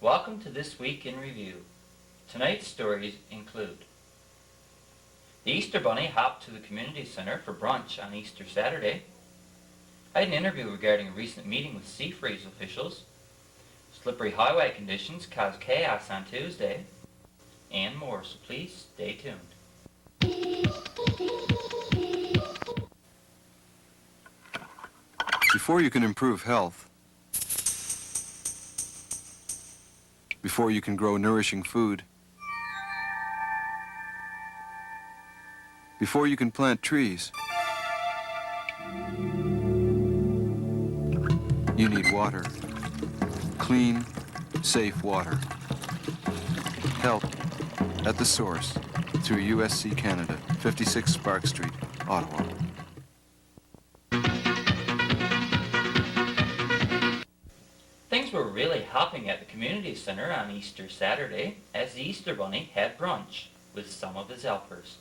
Welcome to This Week in Review. Tonight's stories include the Easter Bunny hopped to the community center for brunch on Easter Saturday. I had an interview regarding a recent meeting with Seafreeze officials. Slippery highway conditions caused chaos on Tuesday. And more, so please stay tuned. Before you can improve health, before you can grow nourishing food, before you can plant trees, you need water. Clean, safe water. Help at the source through USC Canada, 56 Spark Street, Ottawa. Things were really hopping at the community center on Easter Saturday as the Easter Bunny had brunch with some of his helpers.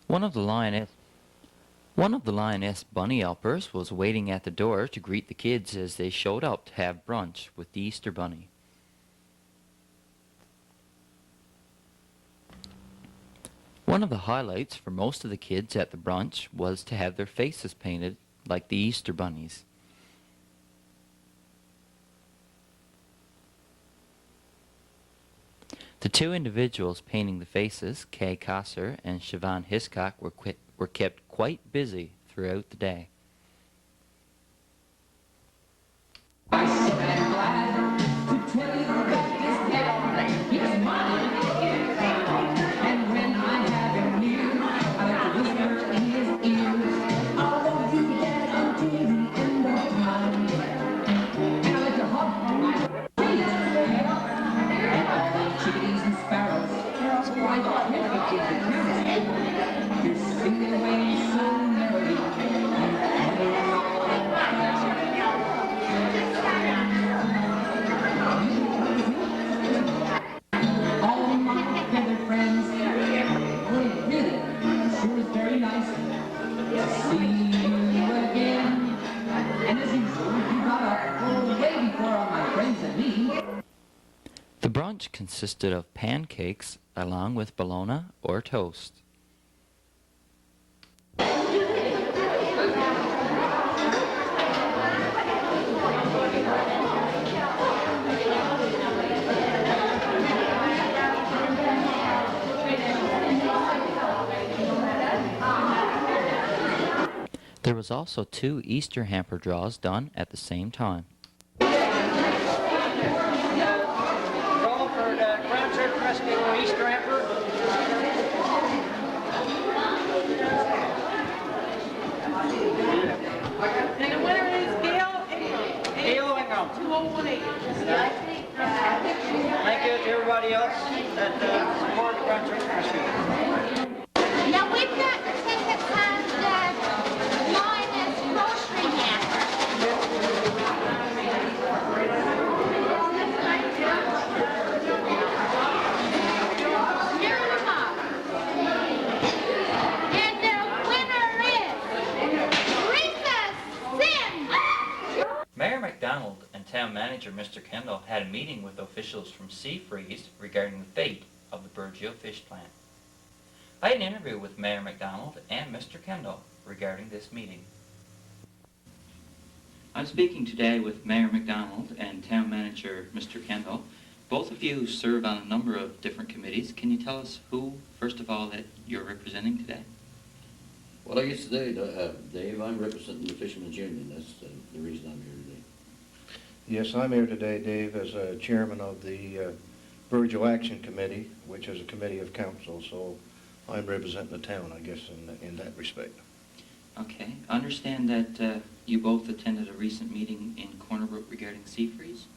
One of the Lioness Bunny helpers was waiting at the door to greet the kids as they showed up to have brunch with the Easter Bunny. One of the highlights for most of the kids at the brunch was to have their faces painted like the Easter Bunnies. The two individuals painting the faces, Kay Kosser and Siobhan Hiscock, were kept quite busy throughout the day. The brunch consisted of pancakes along with bologna or toast. There was also 2 Easter hamper draws done at the same time. Easter hamper. And the winner is Gail Ingham. Gail Ingham. 2018. Thank you to everybody else that supported Grand Church Rescue. Now we've got tickets on the Lioness grocery hamper. Mayor McDonald and Town Manager Mr. Kendall had a meeting with officials from Seafreeze regarding the fate of the Burgeo fish plant. I had an interview with Mayor McDonald and Mr. Kendall regarding this meeting. I'm speaking today with Mayor McDonald and Town Manager Mr. Kendall. Both of you serve on a number of different committees. Can you tell us who, first of all, that you're representing today? Well, I guess today, Dave, I'm representing the Fishermen's Union. That's the reason I'm here today. Yes, I'm here today, Dave, as chairman of the Burgeo Action Committee, which is a committee of council, so I'm representing the town, I guess, in that respect. Okay. I understand that you both attended a recent meeting in Corner Brook regarding Seafreeze?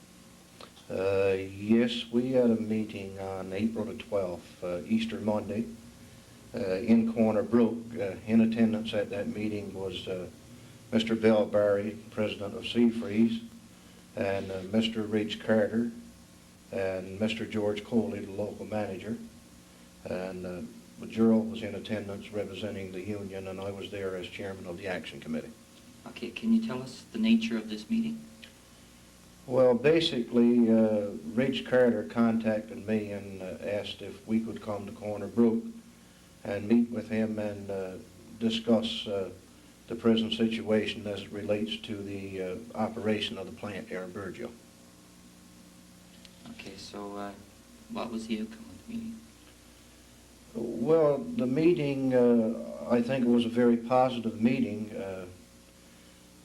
Yes, we had a meeting on April the 12th, Easter Monday, in Corner Brook. In attendance at that meeting was Mr. Bill Barry, president of Seafreeze, and Mr. Ridge Carter, and Mr. George Coley, the local manager. And Gerald was in attendance representing the union, and I was there as chairman of the Action Committee. Okay, can you tell us the nature of this meeting? Well, basically, Ridge Carter contacted me and asked if we could come to Corner Brook and meet with him and discuss the present situation as it relates to the operation of the plant here in Burgeo. Okay, so what was the outcome of the meeting? Well, the meeting, I think it was a very positive meeting.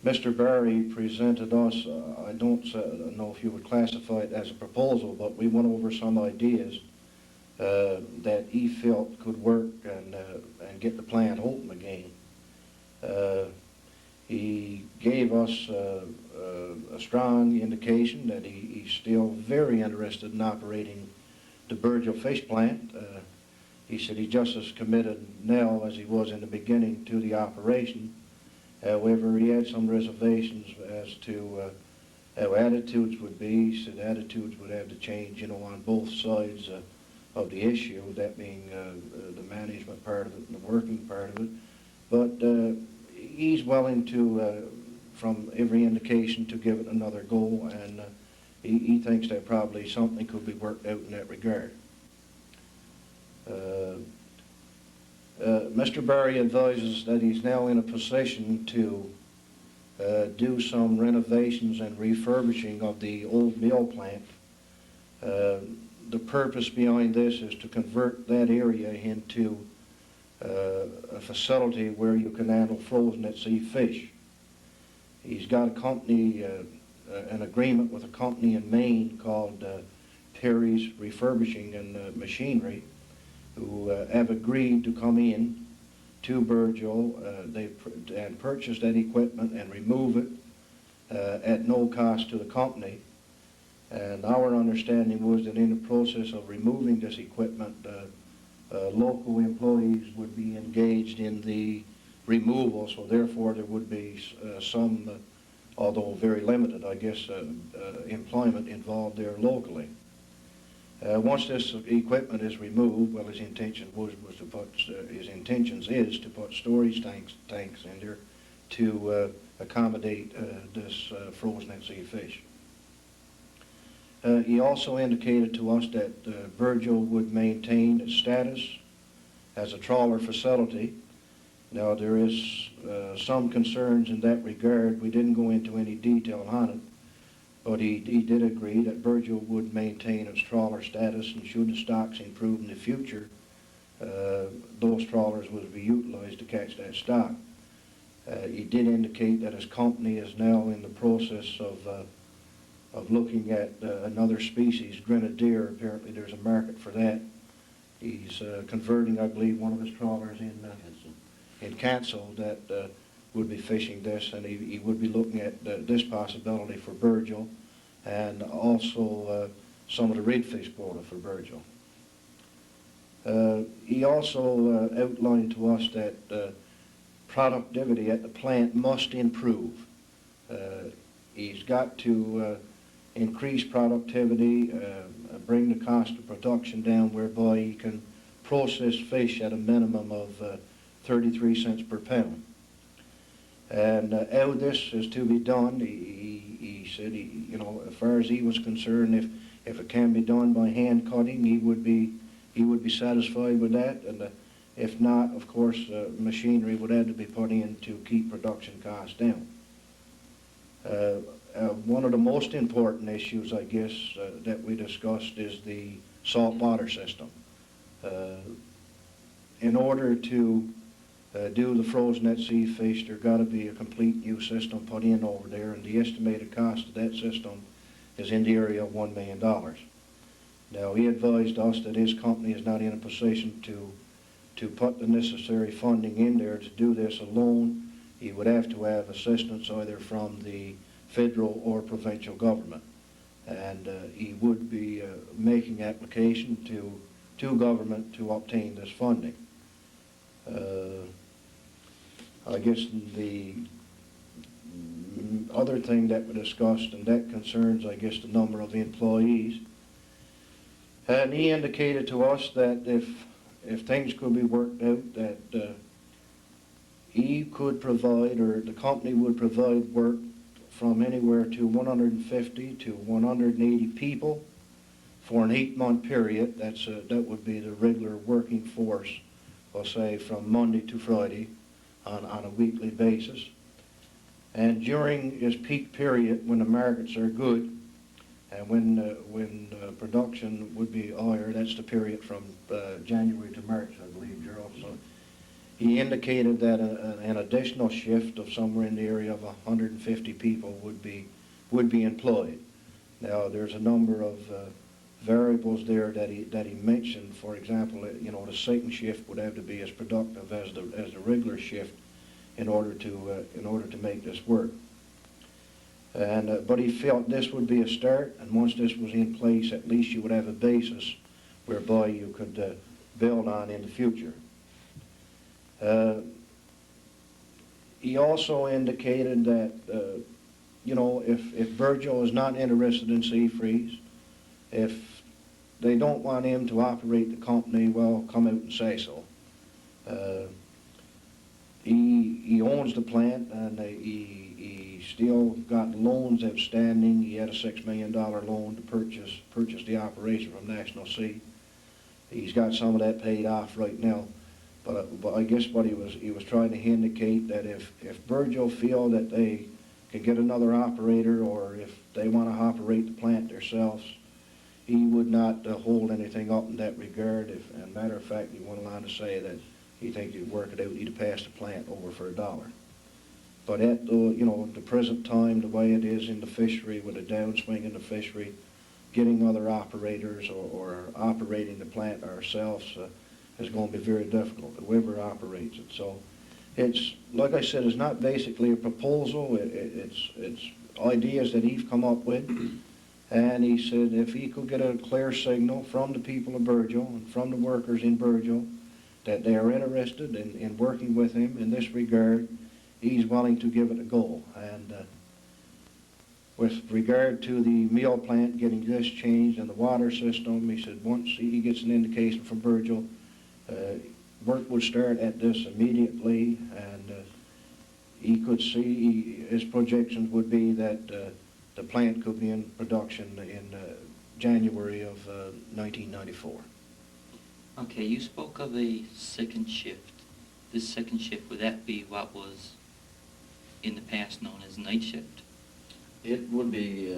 Mr. Barry presented us, I don't know if you would classify it as a proposal, but we went over some ideas that he felt could work and get the plant open again. He gave us a strong indication that he's still very interested in operating the Burgeo fish plant. He said he's just as committed now as he was in the beginning to the operation. However, he had some reservations as to how attitudes would be. He said attitudes would have to change, on both sides of the issue, that being the management part of it and the working part of it. But he's willing to, from every indication, to give it another go, and he thinks that probably something could be worked out in that regard. Mr. Barry advises that he's now in a position to do some renovations and refurbishing of the old mill plant. The purpose behind this is to convert that area into a facility where you can handle frozen at sea fish. He's got a company, an agreement with a company in Maine called Terry's Refurbishing and Machinery, who have agreed to come in to Burgeo and purchase that equipment and remove it at no cost to the company. And our understanding was that in the process of removing this equipment, local employees would be engaged in the removal, so therefore there would be some, although very limited, I guess, employment involved there locally. Once this equipment is removed, well, his intention was to put his intentions is to put storage tanks in there to accommodate this frozen at sea fish. He also indicated to us that Burgeo would maintain its status as a trawler facility. Now, there is some concerns in that regard. We didn't go into any detail on it, but he did agree that Burgeo would maintain its trawler status, and should the stocks improve in the future, those trawlers would be utilized to catch that stock. He did indicate that his company is now in the process of looking at another species, grenadier. Apparently there's a market for that. He's converting, I believe, one of his trawlers in Cancel that would be fishing this, and he would be looking at this possibility for Burgeo, and also some of the redfish quota for Burgeo. He also outlined to us that productivity at the plant must improve. He's got to increase productivity, bring the cost of production down, whereby he can process fish at a minimum of 33 cents per pound. And how this is to be done, he said, as far as he was concerned, if it can be done by hand cutting, he would be satisfied with that. And if not, of course, machinery would have to be put in to keep production costs down. One of the most important issues, I guess, that we discussed is the saltwater system. In order to do the frozen at sea fish, there's got to be a complete new system put in over there, and the estimated cost of that system is in the area of $1 million. Now, he advised us that his company is not in a position to put the necessary funding in there to do this alone. He would have to have assistance either from the federal or provincial government, and he would be making application to government to obtain this funding. I guess the other thing that we discussed, and that concerns, I guess, the number of employees. And he indicated to us that if things could be worked out, that he could provide, or the company would provide work from anywhere to 150 to 180 people for an 8-month period. That would be the regular working force, I'll say, from Monday to Friday on a weekly basis. And during his peak period, when the markets are good, and when production would be higher, that's the period from January to March, I believe, Gerald. So he indicated that an additional shift of somewhere in the area of 150 people would be employed. Now, there's a number of variables there that he mentioned. For example, the second shift would have to be as productive as the regular shift in order to make this work. And but he felt this would be a start, and once this was in place, at least you would have a basis whereby you could build on in the future. He also indicated that if Virgil is not interested in Seafreeze, if they don't want him to operate the company, well, come out and say so. He owns the plant, and he still got loans outstanding. He had a $6 million loan to purchase the operation from National Sea. He's got some of that paid off right now. But I guess what he was trying to indicate, that if Virgil feel that they can get another operator, or if they want to operate the plant themselves, he would not hold anything up in that regard. As a matter of fact, he went on to say that he thinks he'd work it out, he'd pass the plant over for $1. But at the present time, the way it is in the fishery, with a downswing in the fishery, getting other operators or operating the plant ourselves is going to be very difficult, whoever operates it. So it's, like I said, it's not basically a proposal. It's ideas that he's come up with. And he said if he could get a clear signal from the people of Virgil and from the workers in Virgil that they are interested in working with him in this regard, he's willing to give it a go. And with regard to the meal plant, getting this changed and the water system, he said once he gets an indication from Virgil, work would start at this immediately, and he could see, his projections would be that the plant could be in production in January of 1994. Okay, you spoke of a second shift. This second shift, would that be what was in the past known as night shift? It would be,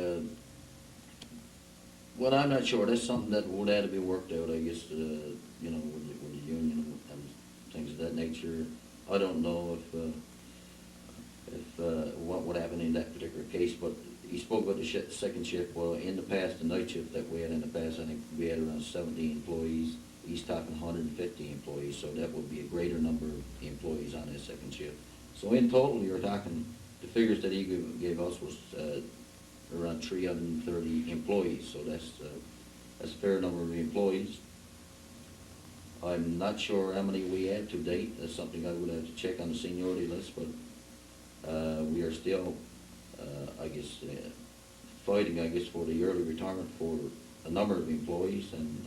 well, I'm not sure. That's something that would have to be worked out, I guess, with the union and things of that nature. I don't know if what would happen in that particular case, but he spoke about the second shift. Well, in the past, the night shift that we had in the past, I think we had around 70 employees. He's talking 150 employees, so that would be a greater number of employees on that second shift. So in total, you're talking, the figures that he gave us was around 330 employees, so that's a fair number of employees. I'm not sure how many we had to date. That's something I would have to check on the seniority list, but we are still, fighting, for the early retirement for a number of employees, and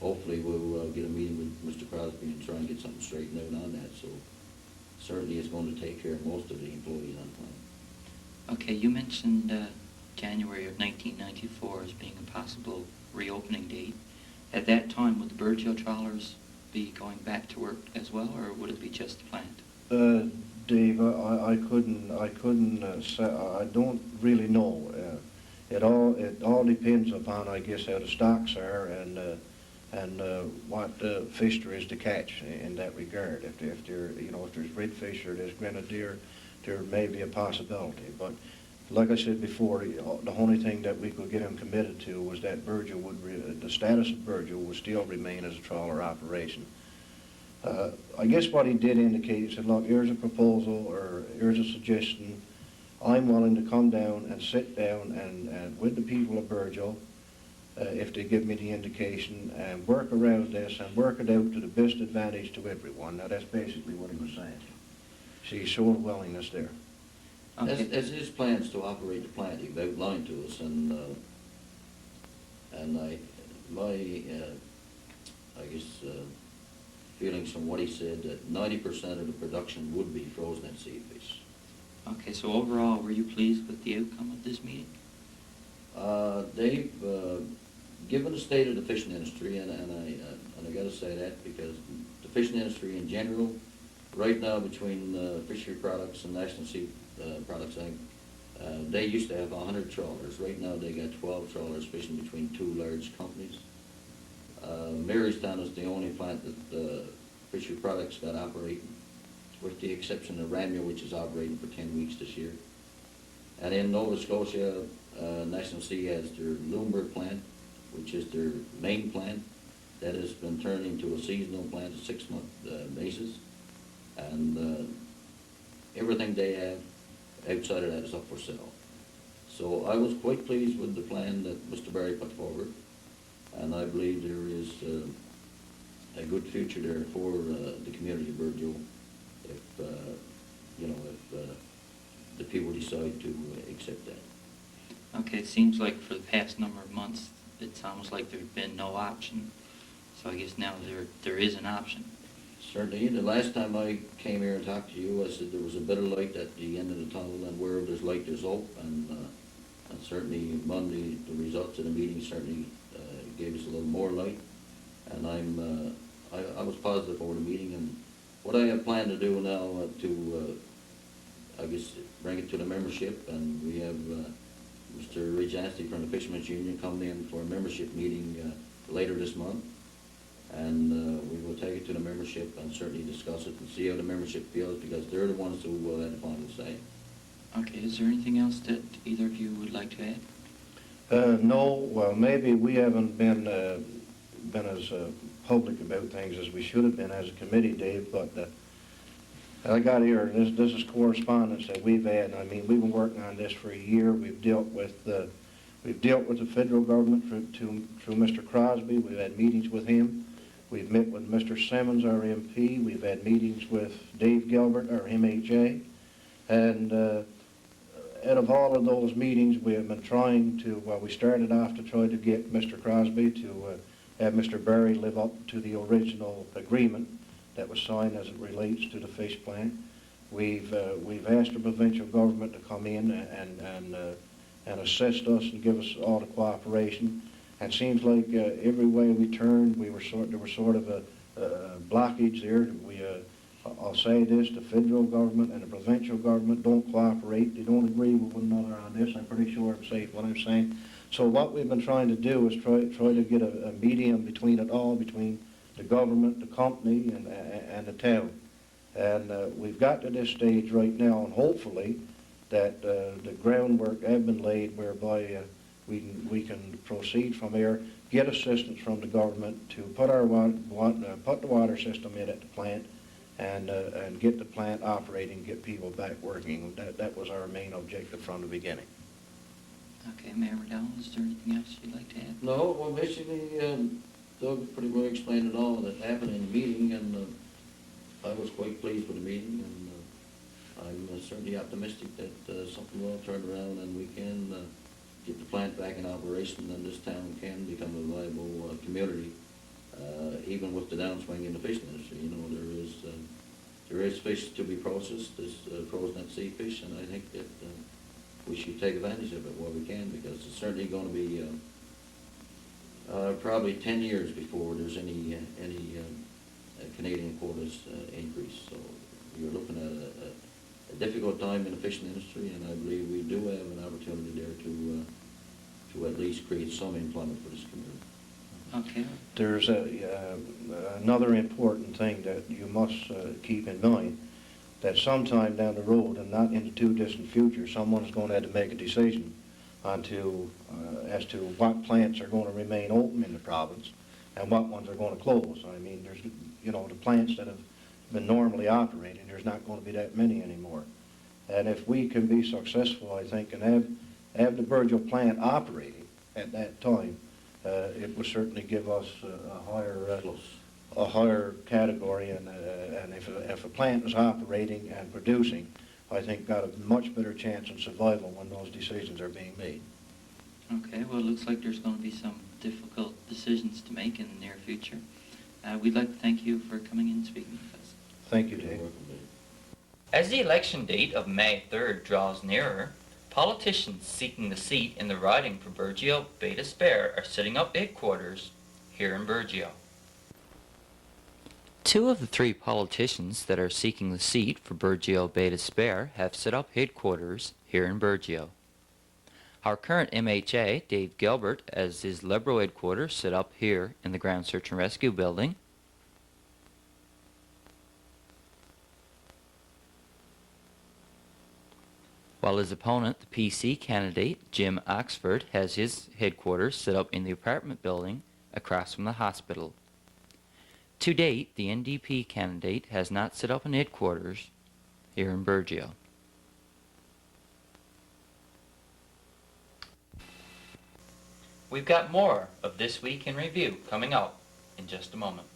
hopefully we'll get a meeting with Mr. Crosby and try and get something straightened out on that. So certainly it's going to take care of most of the employees on the plant. Okay, you mentioned January of 1994 as being a possible reopening date. At that time, would the Virgil trawlers be going back to work as well, or would it be just the plant? Dave, I couldn't say. I don't really know. It all depends upon, I guess, how the stocks are and what fish there is to catch in that regard. If there's redfish or there's grenadier, there may be a possibility. But like I said before, the only thing that we could get him committed to was that Virgil the status of Virgil would still remain as a trawler operation. I guess what he did indicate, he said, look, here's a proposal, or here's a suggestion. I'm willing to come down and sit down and with the people of Virgil, if they give me the indication, and work around this and work it out to the best advantage to everyone. Now, that's basically what he was saying. See, he showed a willingness there. Okay. As his plans to operate the plant, you've outlined to us, and I guess, feelings from what he said, that 90% of the production would be frozen at sea fish. Okay, so overall, were you pleased with the outcome of this meeting? Dave, given the state of the fishing industry, and I gotta say that because the fishing industry in general, right now between Fishery Products and National Sea Products Inc., they used to have 100 trawlers. Right now they got 12 trawlers fishing between two large companies. Marystown is the only plant that Fishery Products got operating, with the exception of Ramio, which is operating for 10 weeks this year. And in Nova Scotia, National Sea has their Lunenburg plant, which is their main plant. That has been turned into a seasonal plant, a 6-month basis. And everything they have outside of that is up for sale. So I was quite pleased with the plan that Mr. Barry put forward. And I believe there is a good future there for the community of Burgeo if, if the people decide to accept that. Okay, it seems like for the past number of months, it's almost like there's been no option. So I guess now there is an option. Certainly, the last time I came here and talked to you, I said there was a bit of light at the end of the tunnel, and wherever there's light, there's hope. And certainly Monday, the results of the meeting certainly gave us a little more light. And I was positive over the meeting, and what I have planned to do now I guess, bring it to the membership, and we have Mr. Ridge Anstey from the Fishermen's Union coming in for a membership meeting later this month. And we will take it to the membership and certainly discuss it and see how the membership feels, because they're the ones who will have the final say. Okay, is there anything else that either of you would like to add? No, well, maybe we haven't been as public about things as we should have been as a committee, Dave, but I got here, and this is correspondence that we've had. I mean, we've been working on this for a year. We've dealt with the federal government through Mr. Crosby. We've had meetings with him. We've met with Mr. Simmons, our MP. We've had meetings with Dave Gilbert, our MHA. And out of all of those meetings, we have been trying to, we started off to try to get Mr. Crosby to have Mr. Barry live up to the original agreement that was signed as it relates to the fish plant. We've asked the provincial government to come in and assist us and give us all the cooperation. And it seems like every way we turned, there was sort of a blockage there. I'll say this: the federal government and the provincial government don't cooperate. They don't agree with one another on this. I'm pretty sure I'm safe what I'm saying. So what we've been trying to do is try to get a medium between it all, between the government, the company, and the town. And we've got to this stage right now, and hopefully that the groundwork have been laid whereby we can proceed from there, get assistance from the government to put put the water system in at the plant, and get the plant operating, get people back working. That was our main objective from the beginning. Okay, Mayor McDowell, is there anything else you'd like to add? No, well, basically, Doug pretty well explained it all that happened in the meeting, and I was quite pleased with the meeting, and I'm certainly optimistic that something will turn around and we can get the plant back in operation, and this town can become a viable community, even with the downswing in the fishing industry. You know, there is fish to be processed, this frozen at sea fish, and I think that we should take advantage of it while we can, because it's certainly going to be probably 10 years before there's any Canadian quotas increase. So you're looking at a difficult time in the fishing industry, and I believe we do have an opportunity there to at least create some employment for this community. Okay. There's another important thing that you must keep in mind, that sometime down the road, and not in the too distant future, someone's going to have to make a decision as to what plants are going to remain open in the province and what ones are going to close. I mean, there's, the plants that have been normally operating, there's not going to be that many anymore. And if we can be successful, I think, and have the Burgeo plant operating at that time, it will certainly give us a higher category. And if a plant is operating and producing, I think, got a much better chance of survival when those decisions are being made. Okay, well, it looks like there's going to be some difficult decisions to make in the near future. We'd like to thank you for coming in and speaking with us. Thank you, You're Dave. welcome, Dave. As the election date of May 3rd draws nearer, politicians seeking the seat in the riding for Burgeo Beta Spare are setting up headquarters here in Burgeo. Two of the three politicians that are seeking the seat for Burgeo Beta Spare have set up headquarters here in Burgeo. Our current MHA, Dave Gilbert, as his Liberal headquarters set up here in the Ground Search and Rescue building. While his opponent, the PC candidate, Jim Oxford, has his headquarters set up in the apartment building across from the hospital. To date, the NDP candidate has not set up an headquarters here in Burgeo. We've got more of This Week in Review coming up in just a moment.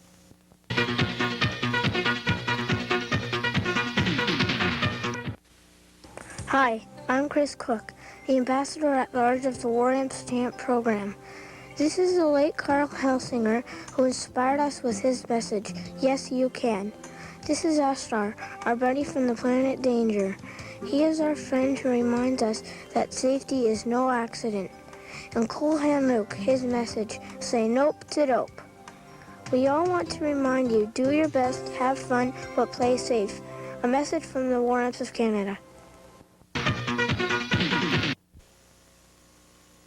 Hi, I'm Chris Cook, the Ambassador at Large of the War Amp Stamp Program. This is the late Carl Helsinger who inspired us with his message, Yes, You Can. This is Astar, our buddy from the planet Danger. He is our friend who reminds us that safety is no accident. And Coolhand Luke, his message, say nope to dope. We all want to remind you, do your best, have fun, but play safe. A message from the War Amps of Canada.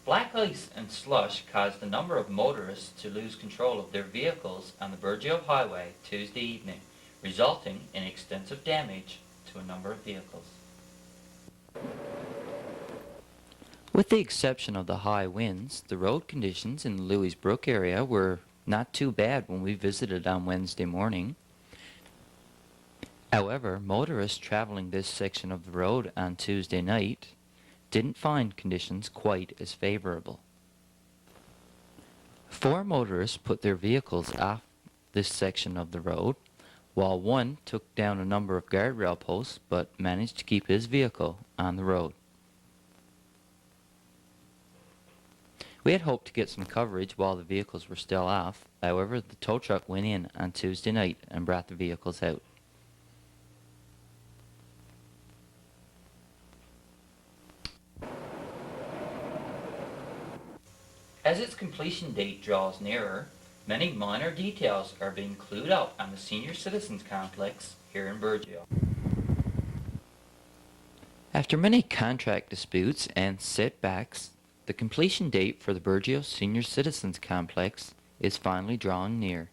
Black ice and slush caused a number of motorists to lose control of their vehicles on the Burgeo Highway Tuesday evening, resulting in extensive damage to a number of vehicles. With the exception of the high winds, the road conditions in the Louis Brook area were not too bad when we visited on Wednesday morning. However, motorists traveling this section of the road on Tuesday night didn't find conditions quite as favorable. 4 motorists put their vehicles off this section of the road, while one took down a number of guardrail posts but managed to keep his vehicle on the road. We had hoped to get some coverage while the vehicles were still off. However, the tow truck went in on Tuesday night and brought the vehicles out. As its completion date draws nearer, many minor details are being clued out on the senior citizens complex here in Burgeo. After many contract disputes and setbacks, the completion date for the Burgeo Senior Citizens Complex is finally drawing near.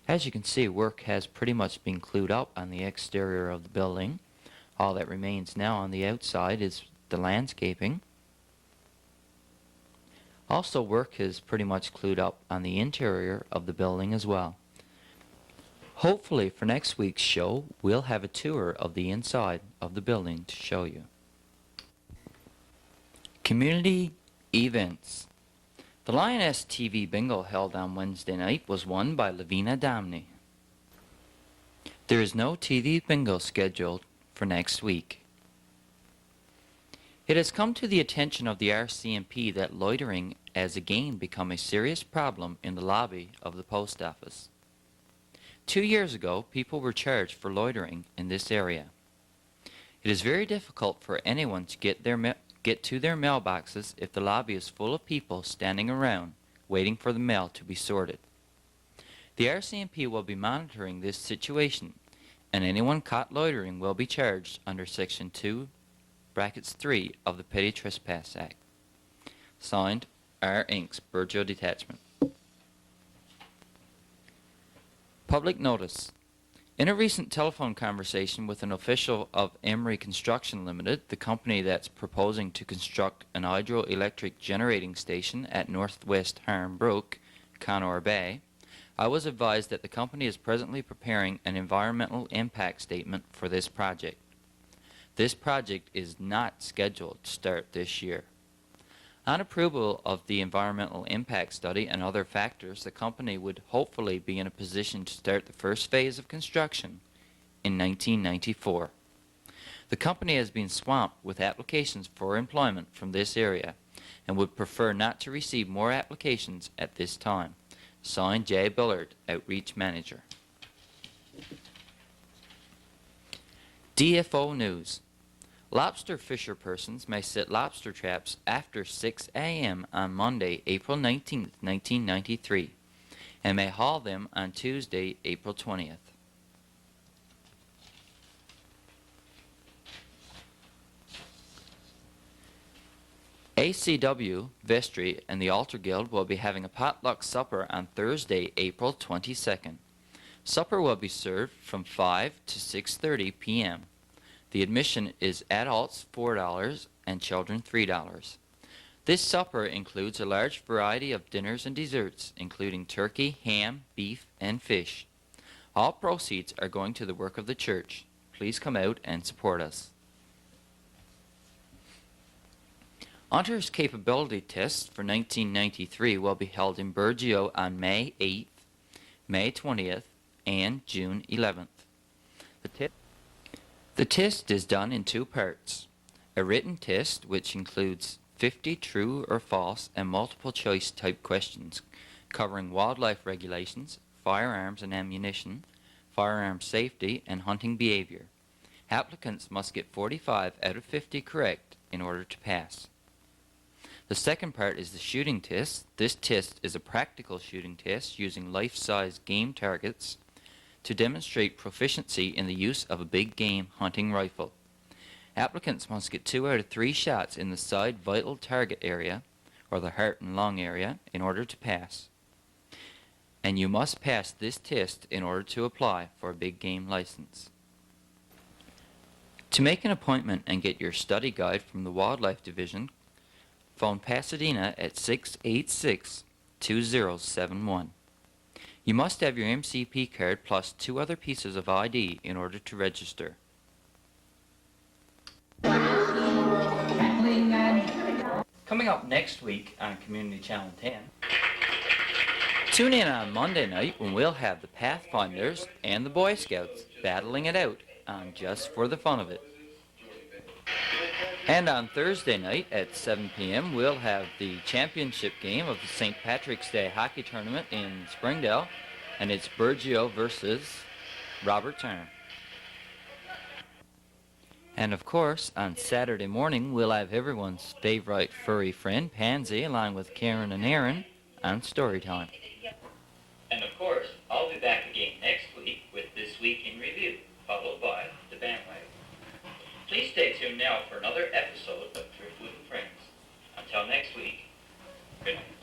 As you can see, work has pretty much been clued up on the exterior of the building. All that remains now on the outside is the landscaping. Also, work is pretty much clued up on the interior of the building as well. Hopefully for next week's show, we'll have a tour of the inside of the building to show you. Community events. The Lioness TV Bingo held on Wednesday night was won by Lavina Damney. There is no TV Bingo scheduled for next week. It has come to the attention of the RCMP that loitering has again become a serious problem in the lobby of the post office. 2 years ago, people were charged for loitering in this area. It is very difficult for anyone to get to their mailboxes if the lobby is full of people standing around waiting for the mail to be sorted. The RCMP will be monitoring this situation, and anyone caught loitering will be charged under Section 2(3) of the Petty Trespass Act. Signed, R. Inc., Burgeo Detachment. Public notice. In a recent telephone conversation with an official of Emery Construction Limited, the company that's proposing to construct an hydroelectric generating station at Northwest Harm Brook, Connor Bay, I was advised that the company is presently preparing an environmental impact statement for this project. This project is not scheduled to start this year. On approval of the environmental impact study and other factors, the company would hopefully be in a position to start the first phase of construction in 1994. The company has been swamped with applications for employment from this area and would prefer not to receive more applications at this time. Signed, Jay Billard, Outreach Manager. DFO News. Lobster fisher persons may set lobster traps after 6 a.m. on Monday, April 19, 1993, and may haul them on Tuesday, April 20th. ACW, Vestry, and the Altar Guild will be having a potluck supper on Thursday, April 22nd. Supper will be served from 5 to 6:30 p.m. The admission is adults $4 and children $3. This supper includes a large variety of dinners and desserts, including turkey, ham, beef, and fish. All proceeds are going to the work of the church. Please come out and support us. Hunter's capability tests for 1993 will be held in Burgeo on May 8th, May 20th, and June 11th. The test is done in two parts. A written test, which includes 50 true or false and multiple choice type questions covering wildlife regulations, firearms and ammunition, firearm safety, and hunting behavior. Applicants must get 45 out of 50 correct in order to pass. The second part is the shooting test. This test is a practical shooting test using life-size game targets to demonstrate proficiency in the use of a big game hunting rifle. Applicants must get 2 out of 3 shots in the side vital target area, or the heart and lung area, in order to pass. And you must pass this test in order to apply for a big game license. To make an appointment and get your study guide from the Wildlife Division, phone Pasadena at 686-2071. You must have your MCP card plus 2 other pieces of ID in order to register. Coming up next week on Community Channel 10, tune in on Monday night when we'll have the Pathfinders and the Boy Scouts battling it out on Just for the Fun of It. And on Thursday night at 7 p.m. we'll have the championship game of the St. Patrick's Day Hockey Tournament in Springdale, and it's Burgeo versus Robert Turner. And of course, on Saturday morning we'll have everyone's favorite furry friend, Pansy, along with Karen and Aaron on Storytime. And of course, I'll be back again next week with This Week in Review, followed by The Bandwagon. Please stay tuned now for another episode of Driftwood and Friends. Until next week, good night.